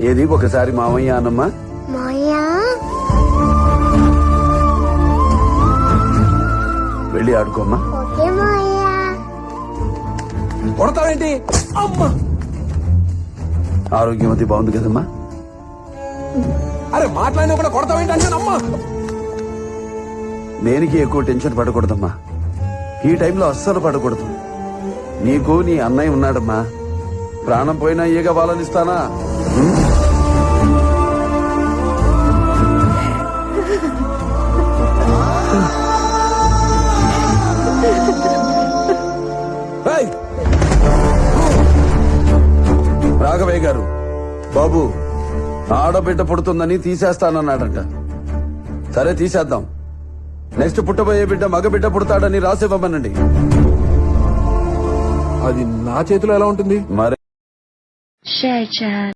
ఏది ఒకసారి మామయ్య అనమ్మా. మాయా వెళ్ళి ఆడుకోమ్మా. ఓకే మాయా. కొడతావేంటి? అమ్మా, ఆరోగ్యం అది బాగుంది కదమ్మా. అరే మాట్లాడినా కూడా కొడతావేంటి అంటే అమ్మా. దేనికి ఎక్కువ టెన్షన్ పడకూడదమ్మా. ఈ టైంలో అస్సలు పడకూడదు. నీకు నీ అన్నయ్య ఉన్నాడమ్మా. ప్రాణం పోయినా ఈగ బాలనిస్తానా? ఏయ్, రాఘవయ్య గారు, బాబు ఆడబిడ్డ పుడుతుందని తీసేస్తానన్నాడట. సరే తీసేద్దాం. నెక్స్ట్ పుట్టబోయే బిడ్డ మగబిడ్డ పుడతాడని రాసివ్వమనండి. అది నా చేతిలో ఎలా ఉంటుంది? మరి షేర్ చేయాలి.